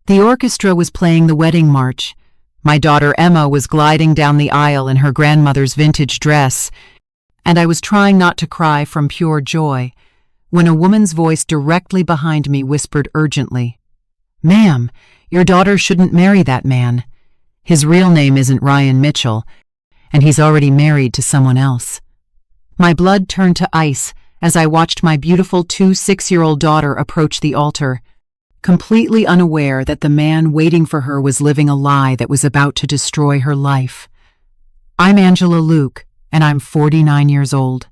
The orchestra was playing the wedding march. My daughter Emma was gliding down the aisle in her grandmother's vintage dress, and I was trying not to cry from pure joy, when a woman's voice directly behind me whispered urgently, "Ma'am, your daughter shouldn't marry that man. His real name isn't Ryan Mitchell, and he's already married to someone else." My blood turned to ice as I watched my beautiful 6-year-old daughter approach the altar, completely unaware that the man waiting for her was living a lie that was about to destroy her life. I'm Angela Luke, and I'm 49 years old.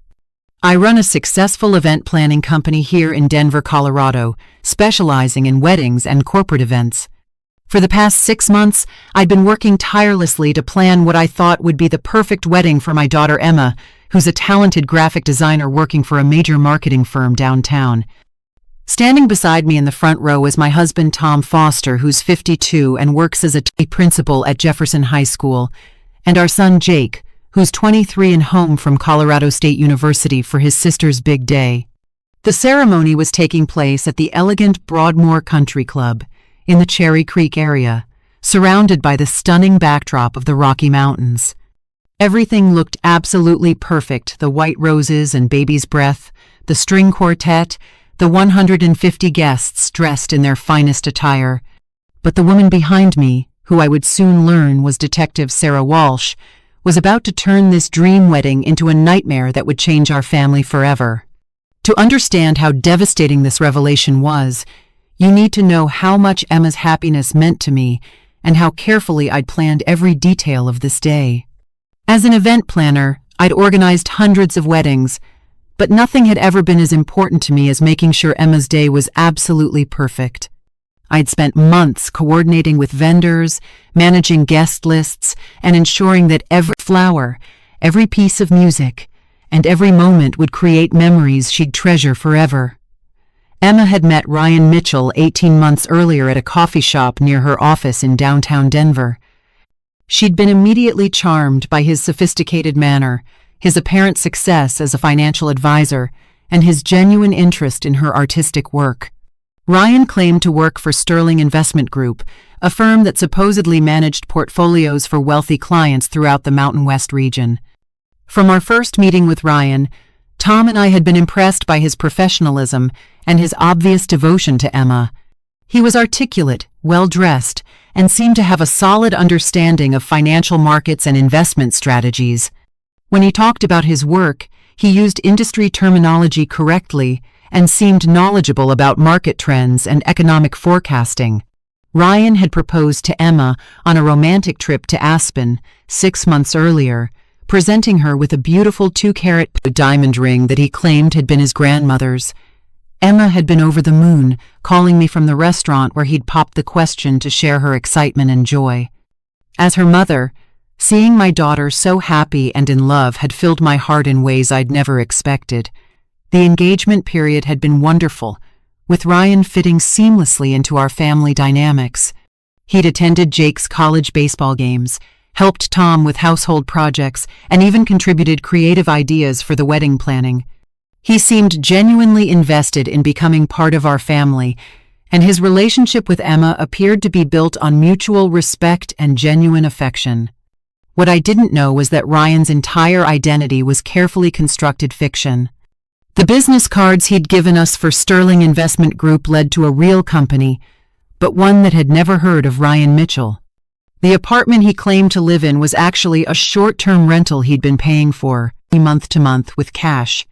I run a successful event planning company here in Denver, Colorado, specializing in weddings and corporate events. For the past 6 months, I'd been working tirelessly to plan what I thought would be the perfect wedding for my daughter Emma, who's a talented graphic designer working for a major marketing firm downtown. Standing beside me in the front row is my husband Tom Foster, who's 52 and works as a principal at Jefferson High School, and our son Jake, who's 23 and home from Colorado State University for his sister's big day. The ceremony was taking place at the elegant Broadmoor Country Club in the Cherry Creek area, surrounded by the stunning backdrop of the Rocky Mountains. Everything looked absolutely perfect: the white roses and baby's breath, the string quartet, the 150 guests dressed in their finest attire. But the woman behind me, who I would soon learn was Detective Sarah Walsh, was about to turn this dream wedding into a nightmare that would change our family forever. To understand how devastating this revelation was, you need to know how much Emma's happiness meant to me and how carefully I'd planned every detail of this day. As an event planner, I'd organized hundreds of weddings, but nothing had ever been as important to me as making sure Emma's day was absolutely perfect. I'd spent months coordinating with vendors, managing guest lists, and ensuring that every flower, every piece of music, and every moment would create memories she'd treasure forever. Emma had met Ryan Mitchell 18 months earlier at a coffee shop near her office in downtown Denver. She'd been immediately charmed by his sophisticated manner, his apparent success as a financial advisor, and his genuine interest in her artistic work. Ryan claimed to work for Sterling Investment Group, a firm that supposedly managed portfolios for wealthy clients throughout the Mountain West region. From our first meeting with Ryan, Tom and I had been impressed by his professionalism and his obvious devotion to Emma. He was articulate, well-dressed, and seemed to have a solid understanding of financial markets and investment strategies. When he talked about his work, he used industry terminology correctly and seemed knowledgeable about market trends and economic forecasting. Ryan had proposed to Emma on a romantic trip to Aspen 6 months earlier, presenting her with a beautiful 2-carat diamond ring that he claimed had been his grandmother's. Emma had been over the moon, calling me from the restaurant where he'd popped the question to share her excitement and joy. As her mother, seeing my daughter so happy and in love had filled my heart in ways I'd never expected. The engagement period had been wonderful, with Ryan fitting seamlessly into our family dynamics. He'd attended Jake's college baseball games, helped Tom with household projects, and even contributed creative ideas for the wedding planning. He seemed genuinely invested in becoming part of our family, and his relationship with Emma appeared to be built on mutual respect and genuine affection. What I didn't know was that Ryan's entire identity was carefully constructed fiction. The business cards he'd given us for Sterling Investment Group led to a real company, but one that had never heard of Ryan Mitchell. The apartment he claimed to live in was actually a short-term rental he'd been paying for, month to month, with cash.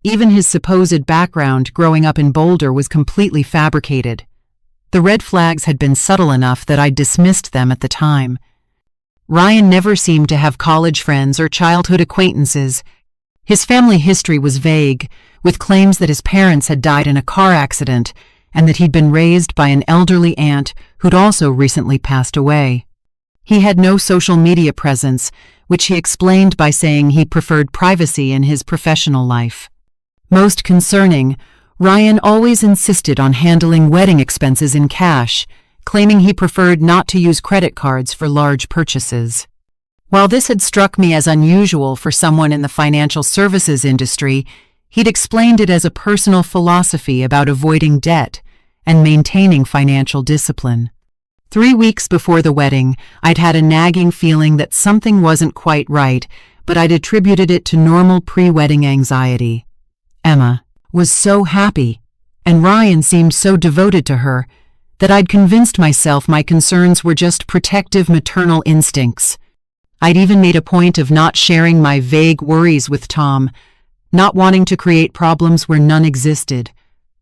Even his supposed background growing up in Boulder was completely fabricated. The red flags had been subtle enough that I dismissed them at the time. Ryan never seemed to have college friends or childhood acquaintances. His family history was vague, with claims that his parents had died in a car accident and that he'd been raised by an elderly aunt who'd also recently passed away. He had no social media presence, which he explained by saying he preferred privacy in his professional life. Most concerning, Ryan always insisted on handling wedding expenses in cash, claiming he preferred not to use credit cards for large purchases. While this had struck me as unusual for someone in the financial services industry, he'd explained it as a personal philosophy about avoiding debt and maintaining financial discipline. 3 weeks before the wedding, I'd had a nagging feeling that something wasn't quite right, but I'd attributed it to normal pre-wedding anxiety. Emma was so happy, and Ryan seemed so devoted to her, that I'd convinced myself my concerns were just protective maternal instincts. I'd even made a point of not sharing my vague worries with Tom, not wanting to create problems where none existed.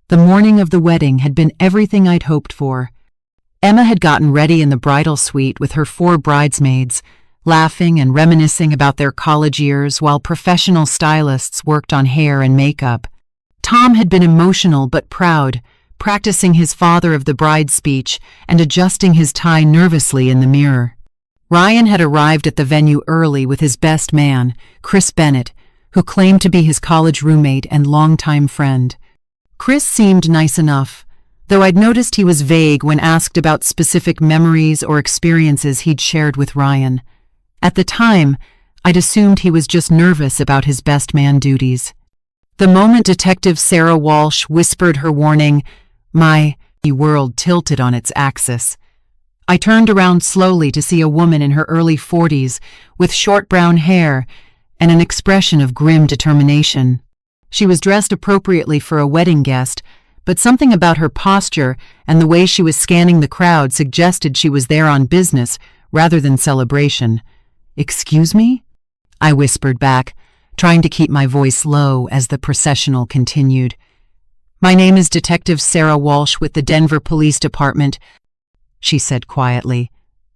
The morning of the wedding had been everything I'd hoped for. Emma had gotten ready in the bridal suite with her 4 bridesmaids, laughing and reminiscing about their college years while professional stylists worked on hair and makeup. Tom had been emotional but proud, practicing his father of the bride speech and adjusting his tie nervously in the mirror. Ryan had arrived at the venue early with his best man, Chris Bennett, who claimed to be his college roommate and longtime friend. Chris seemed nice enough, though I'd noticed he was vague when asked about specific memories or experiences he'd shared with Ryan. At the time, I'd assumed he was just nervous about his best man duties. The moment Detective Sarah Walsh whispered her warning, my world tilted on its axis. I turned around slowly to see a woman in her early 40s with short brown hair and an expression of grim determination. She was dressed appropriately for a wedding guest, but something about her posture and the way she was scanning the crowd suggested she was there on business rather than celebration. "Excuse me?" I whispered back, trying to keep my voice low as the processional continued. "My name is Detective Sarah Walsh with the Denver Police Department," she said quietly,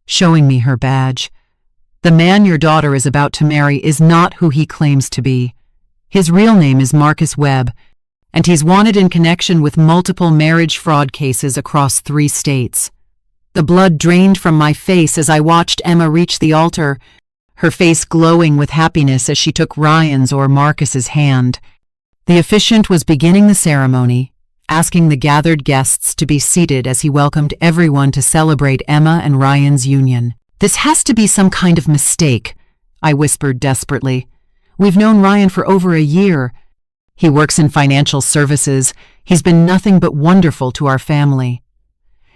showing me her badge. "The man your daughter is about to marry is not who he claims to be. His real name is Marcus Webb, and he's wanted in connection with multiple marriage fraud cases across 3 states. The blood drained from my face as I watched Emma reach the altar, her face glowing with happiness as she took Ryan's or Marcus's hand. The officiant was beginning the ceremony, asking the gathered guests to be seated as he welcomed everyone to celebrate Emma and Ryan's union. "This has to be some kind of mistake," I whispered desperately. "We've known Ryan for over a year. He works in financial services. He's been nothing but wonderful to our family."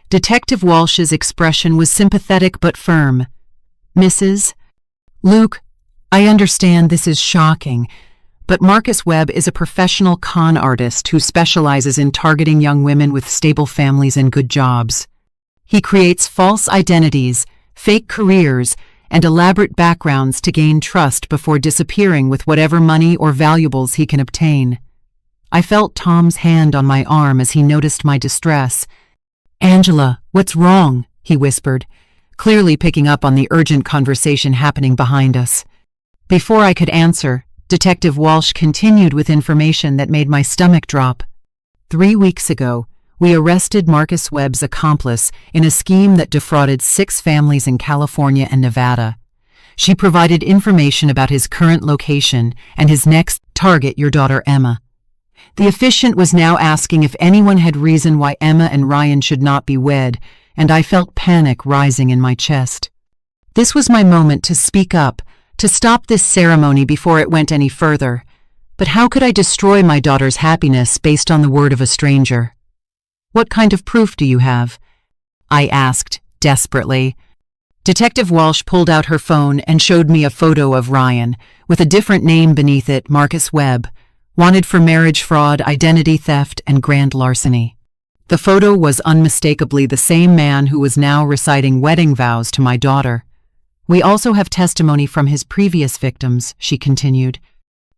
Detective Walsh's expression was sympathetic but firm. "Mrs. Luke, I understand this is shocking, but Marcus Webb is a professional con artist who specializes in targeting young women with stable families and good jobs. He creates false identities, fake careers, and elaborate backgrounds to gain trust before disappearing with whatever money or valuables he can obtain." I felt Tom's hand on my arm as he noticed my distress. "Angela, what's wrong?" he whispered, clearly picking up on the urgent conversation happening behind us. Before I could answer, Detective Walsh continued with information that made my stomach drop. 3 weeks ago, we arrested Marcus Webb's accomplice in a scheme that defrauded 6 families in California and Nevada. She provided information about his current location and his next target, your daughter Emma. The officiant was now asking if anyone had reason why Emma and Ryan should not be wed, and I felt panic rising in my chest. This was my moment to speak up, to stop this ceremony before it went any further. But how could I destroy my daughter's happiness based on the word of a stranger? "What kind of proof do you have?" I asked, desperately. Detective Walsh pulled out her phone and showed me a photo of Ryan, with a different name beneath it, Marcus Webb, wanted for marriage fraud, identity theft, and grand larceny. The photo was unmistakably the same man who was now reciting wedding vows to my daughter. "We also have testimony from his previous victims," she continued.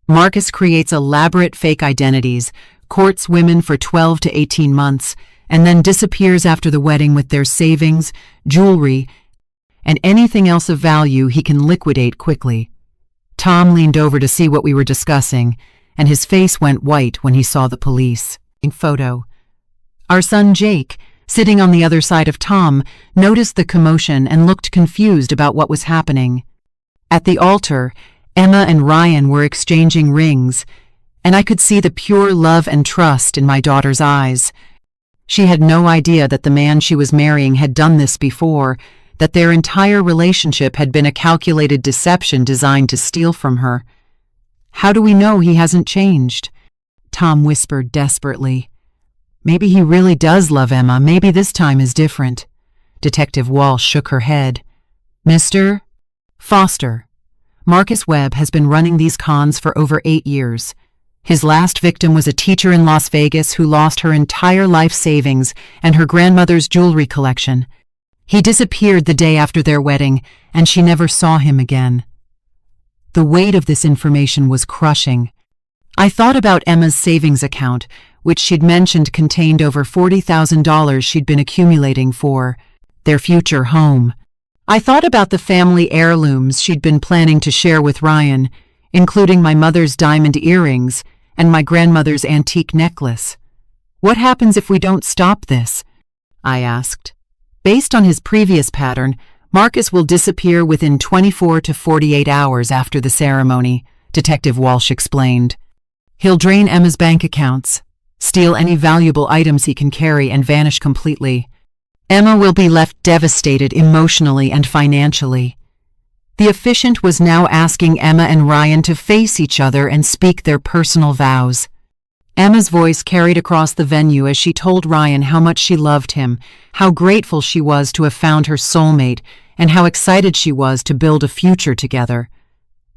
"Marcus creates elaborate fake identities, courts women for 12 to 18 months, and then disappears after the wedding with their savings, jewelry, and anything else of value he can liquidate quickly." Tom leaned over to see what we were discussing, and his face went white when he saw the police. Photo. Our son Jake, sitting on the other side of Tom, noticed the commotion and looked confused about what was happening. At the altar, Emma and Ryan were exchanging rings, and I could see the pure love and trust in my daughter's eyes. She had no idea that the man she was marrying had done this before, that their entire relationship had been a calculated deception designed to steal from her. "How do we know he hasn't changed?" Tom whispered desperately. "Maybe he really does love Emma. Maybe this time is different." Detective Walsh shook her head. Mr. Foster. Marcus Webb has been running these cons for over 8 years. His last victim was a teacher in Las Vegas who lost her entire life savings and her grandmother's jewelry collection. He disappeared the day after their wedding, and she never saw him again. The weight of this information was crushing. I thought about Emma's savings account, which she'd mentioned contained over $40,000 she'd been accumulating for their future home. I thought about the family heirlooms she'd been planning to share with Ryan, including my mother's diamond earrings and my grandmother's antique necklace. What happens if we don't stop this? I asked. Based on his previous pattern, Marcus will disappear within 24 to 48 hours after the ceremony, Detective Walsh explained. He'll drain Emma's bank accounts, steal any valuable items he can carry, and vanish completely. Emma will be left devastated emotionally and financially. The officiant was now asking Emma and Ryan to face each other and speak their personal vows. Emma's voice carried across the venue as she told Ryan how much she loved him, how grateful she was to have found her soulmate, and how excited she was to build a future together.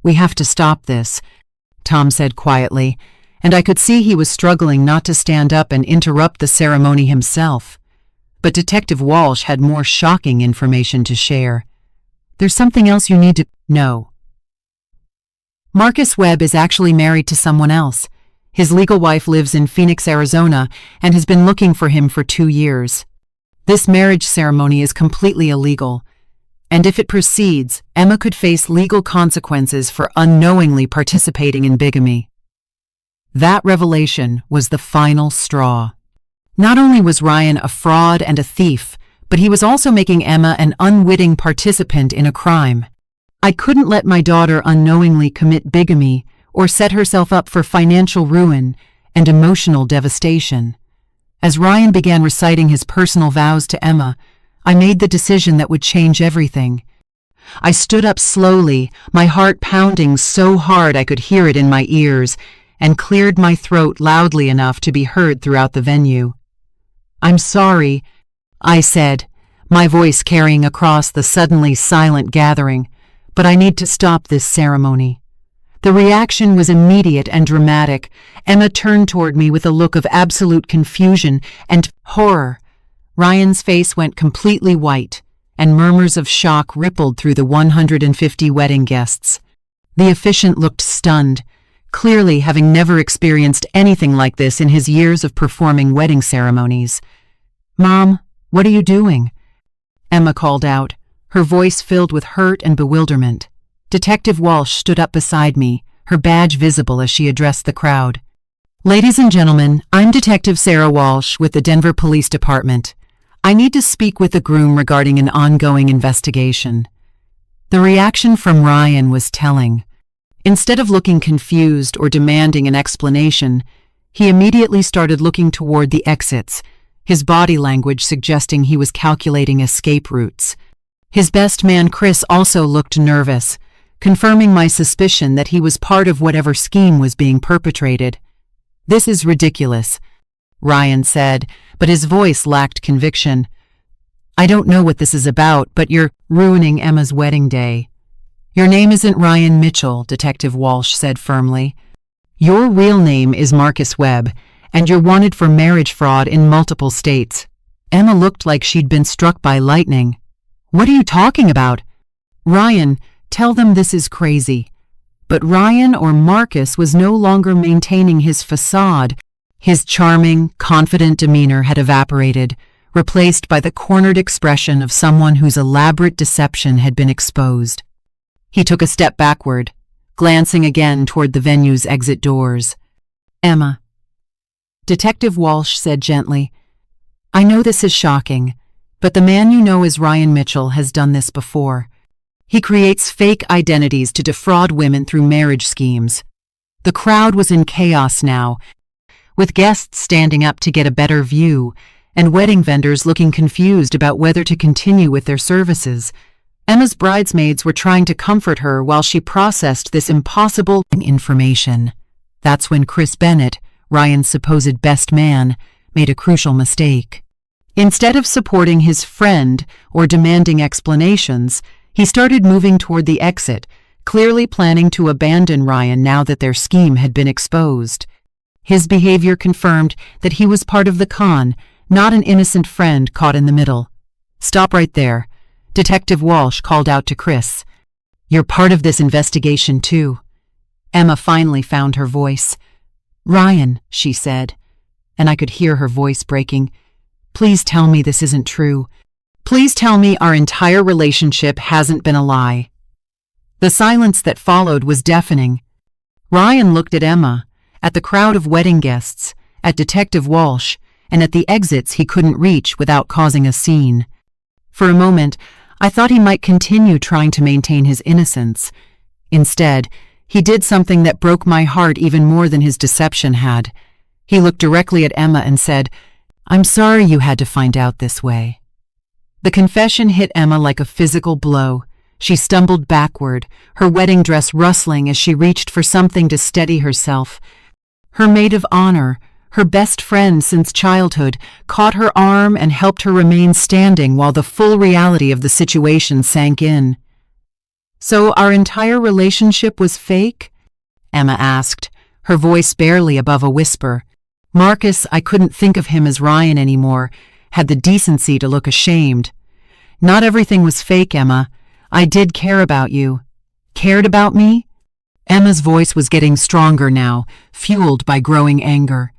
We have to stop this, Tom said quietly, and I could see he was struggling not to stand up and interrupt the ceremony himself. But Detective Walsh had more shocking information to share. There's something else you need to know. Marcus Webb is actually married to someone else. His legal wife lives in Phoenix, Arizona, and has been looking for him for 2 years. This marriage ceremony is completely illegal, and if it proceeds, Emma could face legal consequences for unknowingly participating in bigamy. That revelation was the final straw. Not only was Ryan a fraud and a thief, but he was also making Emma an unwitting participant in a crime. I couldn't let my daughter unknowingly commit bigamy or set herself up for financial ruin and emotional devastation. As Ryan began reciting his personal vows to Emma, I made the decision that would change everything. I stood up slowly, my heart pounding so hard I could hear it in my ears, and cleared my throat loudly enough to be heard throughout the venue. I'm sorry, I said, my voice carrying across the suddenly silent gathering, but I need to stop this ceremony. The reaction was immediate and dramatic. Emma turned toward me with a look of absolute confusion and horror. Ryan's face went completely white, and murmurs of shock rippled through the 150 wedding guests. The officiant looked stunned, clearly having never experienced anything like this in his years of performing wedding ceremonies. Mom, what are you doing? Emma called out, her voice filled with hurt and bewilderment. Detective Walsh stood up beside me, her badge visible as she addressed the crowd. Ladies and gentlemen, I'm Detective Sarah Walsh with the Denver Police Department. I need to speak with the groom regarding an ongoing investigation. The reaction from Ryan was telling. Instead of looking confused or demanding an explanation, he immediately started looking toward the exits, his body language suggesting he was calculating escape routes. His best man, Chris, also looked nervous, confirming my suspicion that he was part of whatever scheme was being perpetrated. This is ridiculous, Ryan said, but his voice lacked conviction. I don't know what this is about, but you're ruining Emma's wedding day. Your name isn't Ryan Mitchell, Detective Walsh said firmly. Your real name is Marcus Webb, and you're wanted for marriage fraud in multiple states. Emma looked like she'd been struck by lightning. What are you talking about? Ryan, tell them this is crazy. But Ryan, or Marcus, was no longer maintaining his facade. His charming, confident demeanor had evaporated, replaced by the cornered expression of someone whose elaborate deception had been exposed. He took a step backward, glancing again toward the venue's exit doors. Emma. Detective Walsh said gently, I know this is shocking, but the man you know as Ryan Mitchell has done this before. He creates fake identities to defraud women through marriage schemes. The crowd was in chaos now, with guests standing up to get a better view, and wedding vendors looking confused about whether to continue with their services. Emma's bridesmaids were trying to comfort her while she processed this impossible information. That's when Chris Bennett, Ryan's supposed best man, made a crucial mistake. Instead of supporting his friend or demanding explanations, he started moving toward the exit, clearly planning to abandon Ryan now that their scheme had been exposed. His behavior confirmed that he was part of the con, not an innocent friend caught in the middle. "Stop right there," Detective Walsh called out to Chris. "You're part of this investigation too." Emma finally found her voice. "Ryan," she said, and I could hear her voice breaking. "Please tell me this isn't true. Please tell me our entire relationship hasn't been a lie." The silence that followed was deafening. Ryan looked at Emma, at the crowd of wedding guests, at Detective Walsh, and at the exits he couldn't reach without causing a scene. For a moment, I thought he might continue trying to maintain his innocence. Instead, he did something that broke my heart even more than his deception had. He looked directly at Emma and said, "I'm sorry you had to find out this way." The confession hit Emma like a physical blow. She stumbled backward, her wedding dress rustling as she reached for something to steady herself. Her maid of honor, her best friend since childhood, caught her arm and helped her remain standing while the full reality of the situation sank in. "So our entire relationship was fake?" Emma asked, her voice barely above a whisper. Marcus, I couldn't think of him as Ryan anymore, had the decency to look ashamed. "Not everything was fake, Emma. I did care about you." "Cared about me?" Emma's voice was getting stronger now, fueled by growing anger.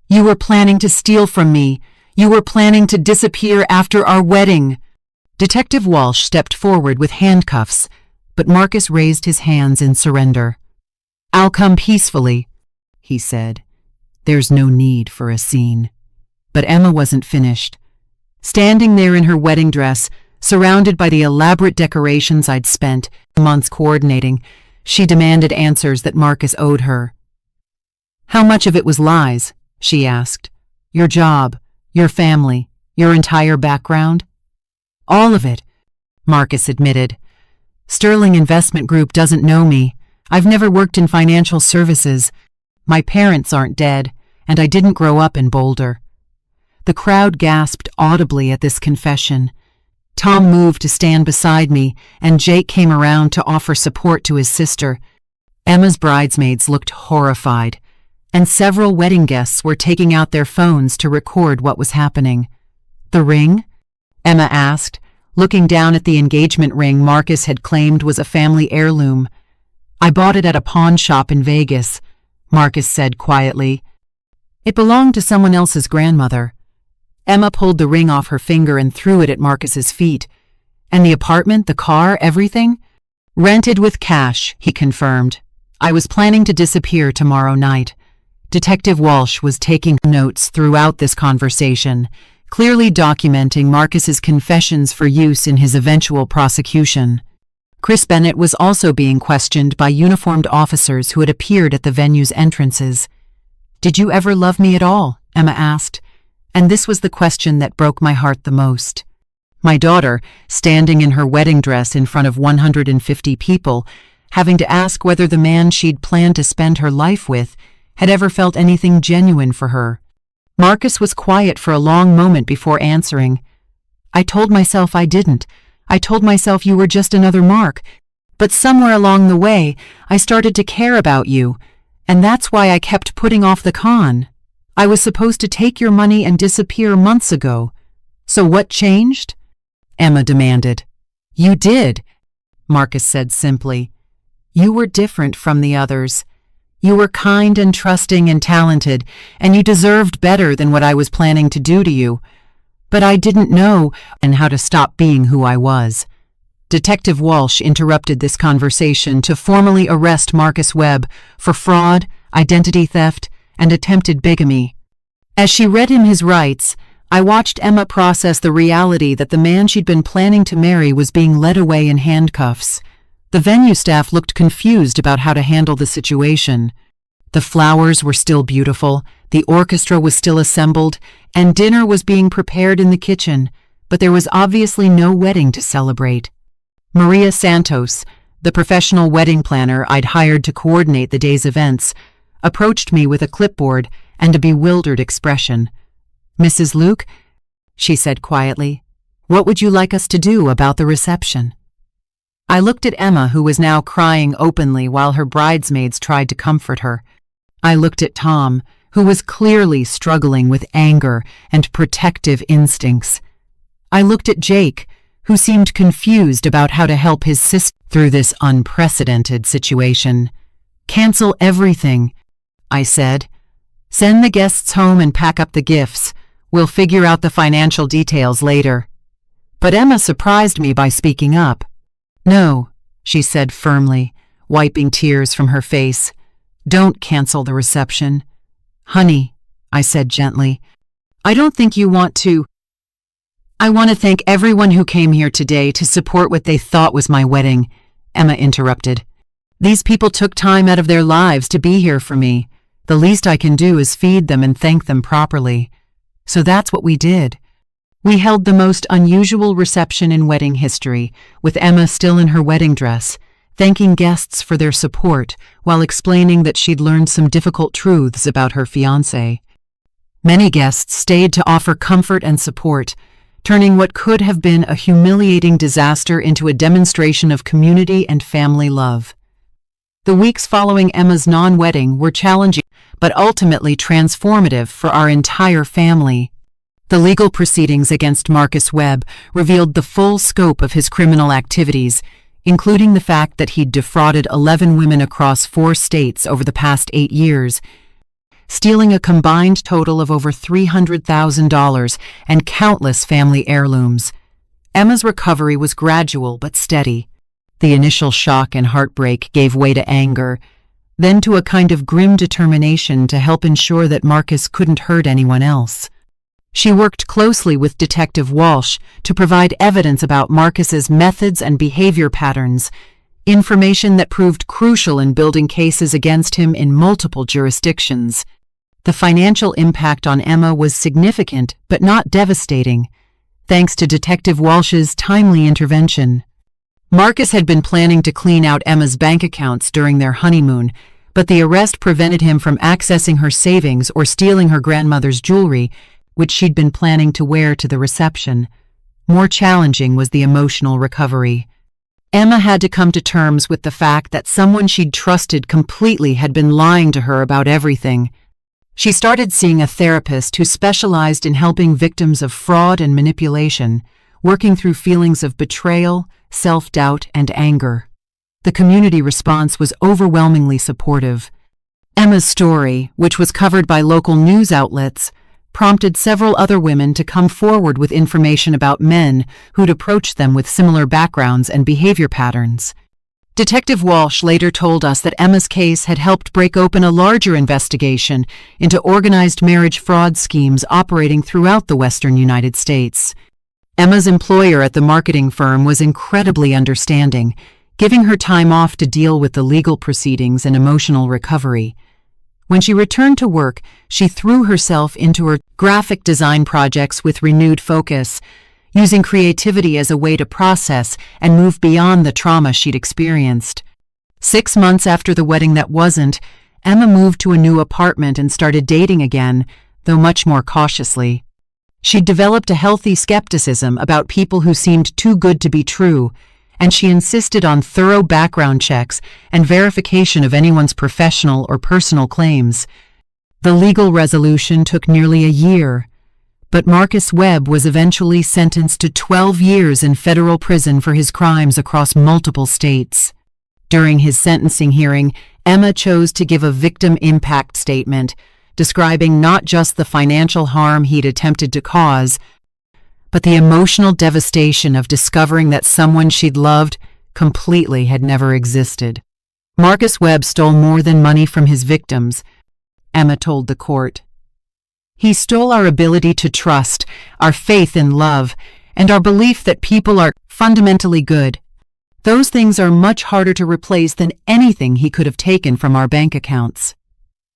"You were planning to steal from me. You were planning to disappear after our wedding." Detective Walsh stepped forward with handcuffs, but Marcus raised his hands in surrender. "I'll come peacefully," he said. "There's no need for a scene." But Emma wasn't finished. Standing there in her wedding dress, surrounded by the elaborate decorations I'd spent months coordinating, she demanded answers that Marcus owed her. "How much of it was lies?" she asked. "Your job, your family, your entire background?" "All of it," Marcus admitted. "Sterling Investment Group doesn't know me. I've never worked in financial services. My parents aren't dead, and I didn't grow up in Boulder." The crowd gasped audibly at this confession. Tom moved to stand beside me, and Jake came around to offer support to his sister. Emma's bridesmaids looked horrified, and several wedding guests were taking out their phones to record what was happening. "The ring?" Emma asked, looking down at the engagement ring Marcus had claimed was a family heirloom. "I bought it at a pawn shop in Vegas," Marcus said quietly. "It belonged to someone else's grandmother." Emma pulled the ring off her finger and threw it at Marcus's feet. "And the apartment, the car, everything?" "Rented with cash," he confirmed. "I was planning to disappear tomorrow night." Detective Walsh was taking notes throughout this conversation, clearly documenting Marcus's confessions for use in his eventual prosecution. Chris Bennett was also being questioned by uniformed officers who had appeared at the venue's entrances. "Did you ever love me at all?" Emma asked. And this was the question that broke my heart the most. My daughter, standing in her wedding dress in front of 150 people, having to ask whether the man she'd planned to spend her life with had ever felt anything genuine for her. Marcus was quiet for a long moment before answering. "I told myself I didn't. I told myself you were just another Mark. But somewhere along the way, I started to care about you, and that's why I kept putting off the con. I was supposed to take your money and disappear months ago. So what changed?" Emma demanded. "You did," Marcus said simply. "You were different from the others. You were kind and trusting and talented, and you deserved better than what I was planning to do to you. But I didn't know how to stop being who I was." Detective Walsh interrupted this conversation to formally arrest Marcus Webb for fraud, identity theft, and attempted bigamy. As she read him his rights, I watched Emma process the reality that the man she'd been planning to marry was being led away in handcuffs. The venue staff looked confused about how to handle the situation. The flowers were still beautiful, the orchestra was still assembled, and dinner was being prepared in the kitchen, but there was obviously no wedding to celebrate. Maria Santos, the professional wedding planner I'd hired to coordinate the day's events, approached me with a clipboard and a bewildered expression. "Mrs. Luke, she said quietly. "What would you like us to do about the reception?" I looked at Emma, who was now crying openly while her bridesmaids tried to comfort her. I looked at Tom, who was clearly struggling with anger and protective instincts. I looked at Jake, who seemed confused about how to help his sister through this unprecedented situation. "Cancel everything," I said. "Send the guests home and pack up the gifts. We'll figure out the financial details later." But Emma surprised me by speaking up. "No," she said firmly, wiping tears from her face. "Don't cancel the reception." "Honey," I said gently, "I don't think you want to. I want to thank everyone who came here today to support what they thought was my wedding," Emma interrupted. "These people took time out of their lives to be here for me. The least I can do is feed them and thank them properly. So that's what we did. We held the most unusual reception in wedding history, with Emma still in her wedding dress, thanking guests for their support while explaining that she'd learned some difficult truths about her fiancé. Many guests stayed to offer comfort and support, turning what could have been a humiliating disaster into a demonstration of community and family love. The weeks following Emma's non-wedding were challenging, but ultimately transformative for our entire family. The legal proceedings against Marcus Webb revealed the full scope of his criminal activities, including the fact that he'd defrauded 11 women across 4 states over the past 8 years, stealing a combined total of over $300,000 and countless family heirlooms. Emma's recovery was gradual but steady. The initial shock and heartbreak gave way to anger, then to a kind of grim determination to help ensure that Marcus couldn't hurt anyone else. She worked closely with Detective Walsh to provide evidence about Marcus's methods and behavior patterns, information that proved crucial in building cases against him in multiple jurisdictions. The financial impact on Emma was significant but not devastating, thanks to Detective Walsh's timely intervention. Marcus had been planning to clean out Emma's bank accounts during their honeymoon, but the arrest prevented him from accessing her savings or stealing her grandmother's jewelry, which she'd been planning to wear to the reception. More challenging was the emotional recovery. Emma had to come to terms with the fact that someone she'd trusted completely had been lying to her about everything. She started seeing a therapist who specialized in helping victims of fraud and manipulation, working through feelings of betrayal, self-doubt, and anger. The community response was overwhelmingly supportive. Emma's story, which was covered by local news outlets, prompted several other women to come forward with information about men who'd approached them with similar backgrounds and behavior patterns. Detective Walsh later told us that Emma's case had helped break open a larger investigation into organized marriage fraud schemes operating throughout the western United States. Emma's employer at the marketing firm was incredibly understanding, giving her time off to deal with the legal proceedings and emotional recovery. When she returned to work, she threw herself into her graphic design projects with renewed focus, using creativity as a way to process and move beyond the trauma she'd experienced. 6 months after the wedding that wasn't, Emma moved to a new apartment and started dating again, though much more cautiously. She'd developed a healthy skepticism about people who seemed too good to be true, and she insisted on thorough background checks and verification of anyone's professional or personal claims. The legal resolution took nearly a year, but Marcus Webb was eventually sentenced to 12 years in federal prison for his crimes across multiple states. During his sentencing hearing, Emma chose to give a victim impact statement, describing not just the financial harm he'd attempted to cause, but the emotional devastation of discovering that someone she'd loved completely had never existed. Marcus Webb stole more than money from his victims, Emma told the court. He stole our ability to trust, our faith in love, and our belief that people are fundamentally good. Those things are much harder to replace than anything he could have taken from our bank accounts.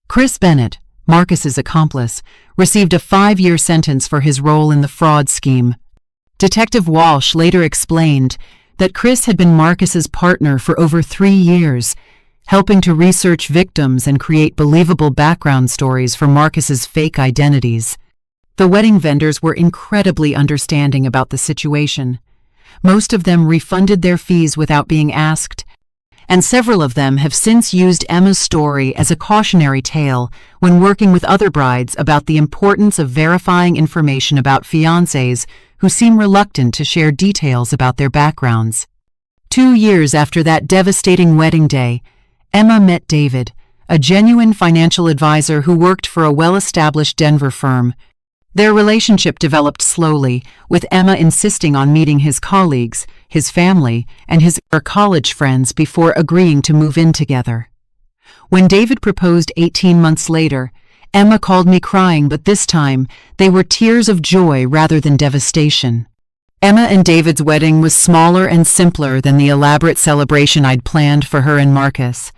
Chris Bennett, Marcus's accomplice, received a 5-year sentence for his role in the fraud scheme. Detective Walsh later explained that Chris had been Marcus's partner for over 3 years, helping to research victims and create believable background stories for Marcus's fake identities. The wedding vendors were incredibly understanding about the situation. Most of them refunded their fees without being asked, and several of them have since used Emma's story as a cautionary tale when working with other brides about the importance of verifying information about fiancés who seem reluctant to share details about their backgrounds. 2 years after that devastating wedding day, Emma met David, a genuine financial advisor who worked for a well-established Denver firm. Their relationship developed slowly, with Emma insisting on meeting his colleagues, his family, and his college friends before agreeing to move in together. When David proposed 18 months later, Emma called me crying, but this time they were tears of joy rather than devastation. Emma and David's wedding was smaller and simpler than the elaborate celebration I'd planned for her and Marcus,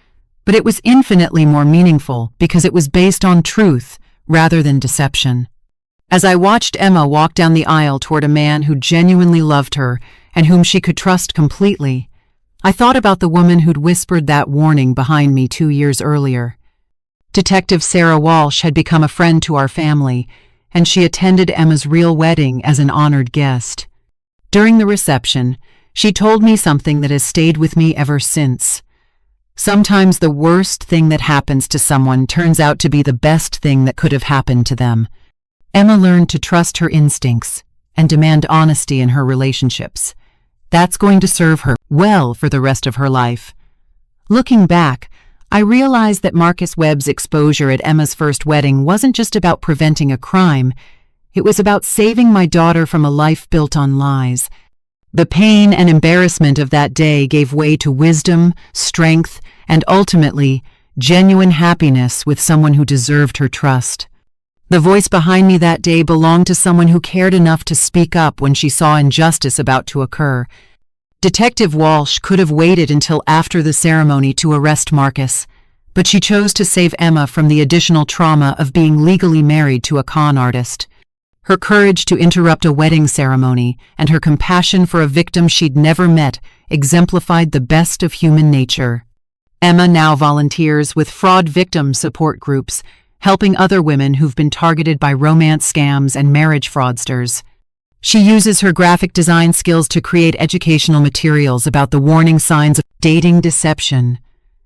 but it was infinitely more meaningful because it was based on truth rather than deception. As I watched Emma walk down the aisle toward a man who genuinely loved her and whom she could trust completely, I thought about the woman who'd whispered that warning behind me 2 years earlier. Detective Sarah Walsh had become a friend to our family, and she attended Emma's real wedding as an honored guest. During the reception, she told me something that has stayed with me ever since. Sometimes the worst thing that happens to someone turns out to be the best thing that could have happened to them. Emma learned to trust her instincts and demand honesty in her relationships. That's going to serve her well for the rest of her life. Looking back, I realized that Marcus Webb's exposure at Emma's first wedding wasn't just about preventing a crime. It was about saving my daughter from a life built on lies. The pain and embarrassment of that day gave way to wisdom, strength, and ultimately, genuine happiness with someone who deserved her trust. The voice behind me that day belonged to someone who cared enough to speak up when she saw injustice about to occur. Detective Walsh could have waited until after the ceremony to arrest Marcus, but she chose to save Emma from the additional trauma of being legally married to a con artist. Her courage to interrupt a wedding ceremony and her compassion for a victim she'd never met exemplified the best of human nature. Emma now volunteers with fraud victim support groups, helping other women who've been targeted by romance scams and marriage fraudsters. She uses her graphic design skills to create educational materials about the warning signs of dating deception,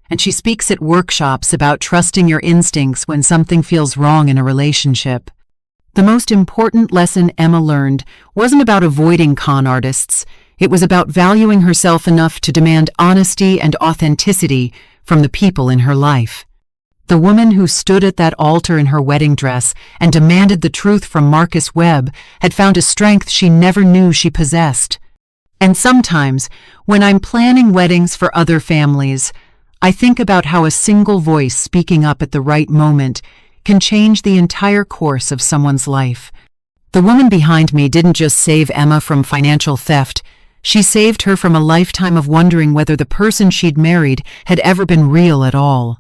and she speaks at workshops about trusting your instincts when something feels wrong in a relationship. The most important lesson Emma learned wasn't about avoiding con artists. It was about valuing herself enough to demand honesty and authenticity from the people in her life. The woman who stood at that altar in her wedding dress and demanded the truth from Marcus Webb had found a strength she never knew she possessed. And sometimes, when I'm planning weddings for other families, I think about how a single voice speaking up at the right moment can change the entire course of someone's life. The woman behind me didn't just save Emma from financial theft, she saved her from a lifetime of wondering whether the person she'd married had ever been real at all.